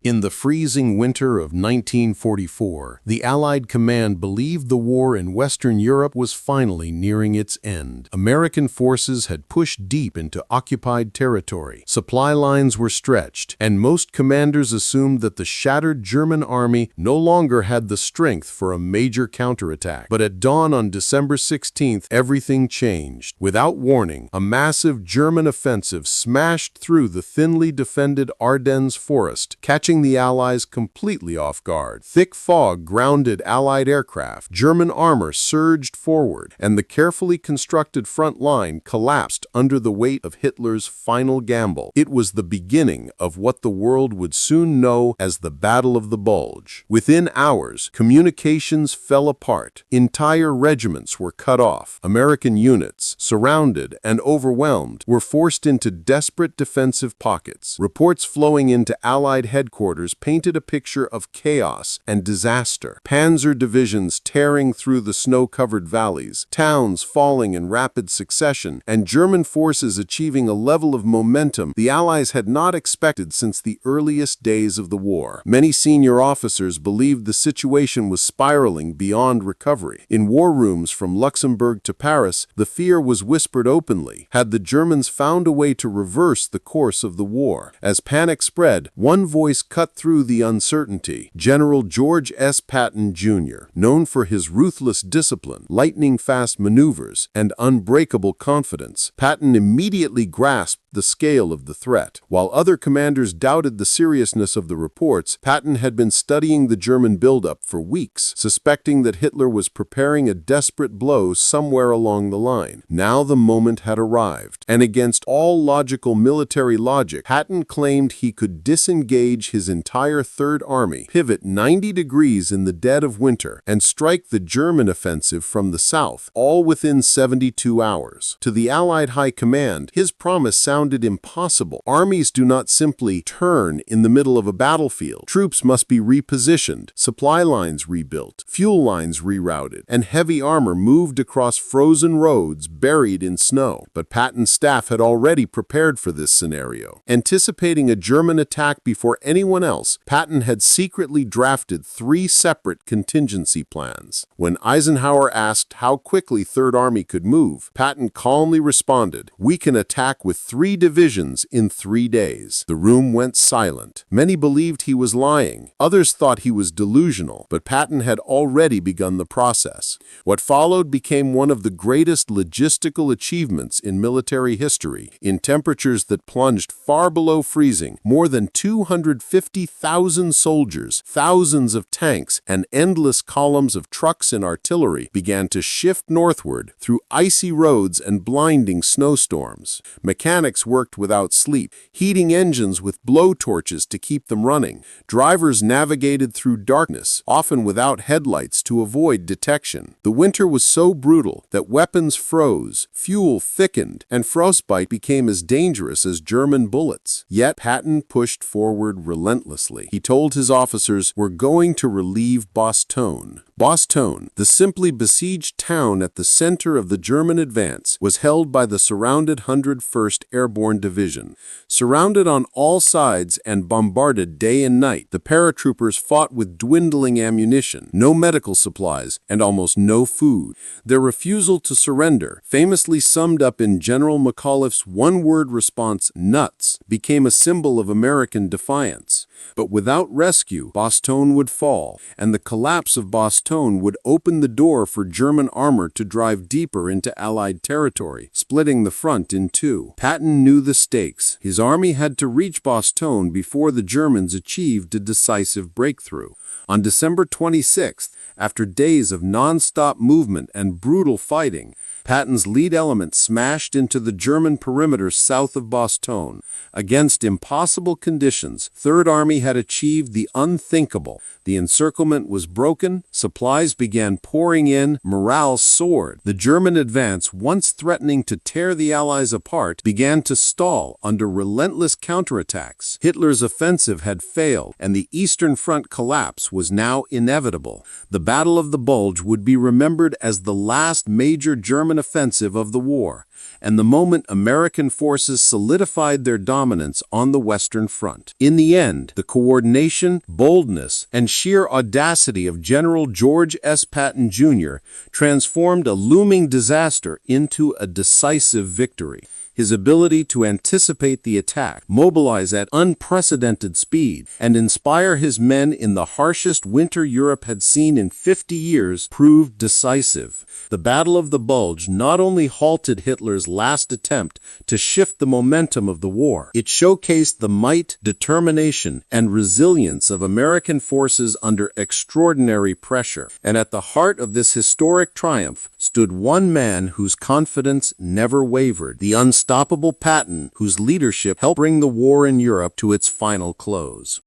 In the freezing winter of 1944, the Allied command believed the war in Western Europe was finally nearing its end. American forces had pushed deep into occupied territory. Supply lines were stretched, and most commanders assumed that the shattered German army no longer had the strength for a major counterattack. But at dawn on December 16th, everything changed. Without warning, a massive German offensive smashed through the thinly defended Ardennes forest, catching the Allies completely off guard. Thick fog grounded Allied aircraft, German armor surged forward, and the carefully constructed front line collapsed under the weight of Hitler's final gamble. It was the beginning of what the world would soon know as the Battle of the Bulge. Within hours, communications fell apart. Entire regiments were cut off. American units, surrounded and overwhelmed, were forced into desperate defensive pockets. Reports flowing into Allied headquarters painted a picture of chaos and disaster. Panzer divisions tearing through the snow-covered valleys, towns falling in rapid succession, and German forces achieving a level of momentum the Allies had not expected since the earliest days of the war. Many senior officers believed the situation was spiraling beyond recovery. In war rooms from Luxembourg to Paris, the fear was whispered openly. Had the Germans found a way to reverse the course of the war? As panic spread, one voice cut through the uncertainty. General George S. Patton Jr., known for his ruthless discipline, lightning-fast maneuvers, and unbreakable confidence, Patton immediately grasped the scale of the threat. While other commanders doubted the seriousness of the reports, Patton had been studying the German buildup for weeks, suspecting that Hitler was preparing a desperate blow somewhere along the line. Now the moment had arrived, and against all logical military logic, Patton claimed he could disengage his entire Third Army, pivot 90 degrees in the dead of winter, and strike the German offensive from the south, all within 72 hours. To the Allied High Command, his promise sounded impossible. Armies do not simply turn in the middle of a battlefield. Troops must be repositioned, supply lines rebuilt, fuel lines rerouted, and heavy armor moved across frozen roads buried in snow. But Patton's staff had already prepared for this scenario. Anticipating a German attack before anyone else, Patton had secretly drafted 3 separate contingency plans. When Eisenhower asked how quickly Third Army could move, Patton calmly responded, "We can attack with 3 divisions in 3 days." The room went silent. Many believed he was lying. Others thought he was delusional, but Patton had already begun the process. What followed became one of the greatest logistical achievements in military history. In temperatures that plunged far below freezing, more than 250,000 soldiers, thousands of tanks, and endless columns of trucks and artillery began to shift northward through icy roads and blinding snowstorms. Mechanics worked without sleep, heating engines with blowtorches to keep them running. Drivers navigated through darkness, often without headlights to avoid detection. The winter was so brutal that weapons froze, fuel thickened, and frostbite became as dangerous as German bullets. Yet Patton pushed forward relentlessly. He told his officers, "We're going to relieve Bastogne." Bastogne, the simply besieged town at the center of the German advance, was held by the surrounded 101st Airborne Division. Surrounded on all sides and bombarded day and night, the paratroopers fought with dwindling ammunition, no medical supplies, and almost no food. Their refusal to surrender, famously summed up in General McAuliffe's one-word response, "nuts," became a symbol of American defiance. But without rescue, Bastogne would fall, and the collapse of Bastogne would open the door for German armor to drive deeper into Allied territory, splitting the front in 2. Patton knew the stakes. His army had to reach Bastogne before the Germans achieved a decisive breakthrough. On December 26th, after days of non-stop movement and brutal fighting, Patton's lead element smashed into the German perimeter south of Bastogne. Against impossible conditions, Third Army had achieved the unthinkable. The encirclement was broken, supplies began pouring in, morale soared. The German advance, once threatening to tear the Allies apart, began to stall under relentless counterattacks. Hitler's offensive had failed, and the Eastern Front collapsed collapse was now inevitable. The Battle of the Bulge would be remembered as the last major German offensive of the war, and the moment American forces solidified their dominance on the Western Front. In the end, the coordination, boldness, and sheer audacity of General George S. Patton Jr. transformed a looming disaster into a decisive victory. His ability to anticipate the attack, mobilize at unprecedented speed, and inspire his men in the harshest winter Europe had seen in 50 years proved decisive. The Battle of the Bulge not only halted Hitler's last attempt to shift the momentum of the war, it showcased the might, determination, and resilience of American forces under extraordinary pressure. And at the heart of this historic triumph stood one man whose confidence never wavered, the unstoppable Patton, whose leadership helped bring the war in Europe to its final close.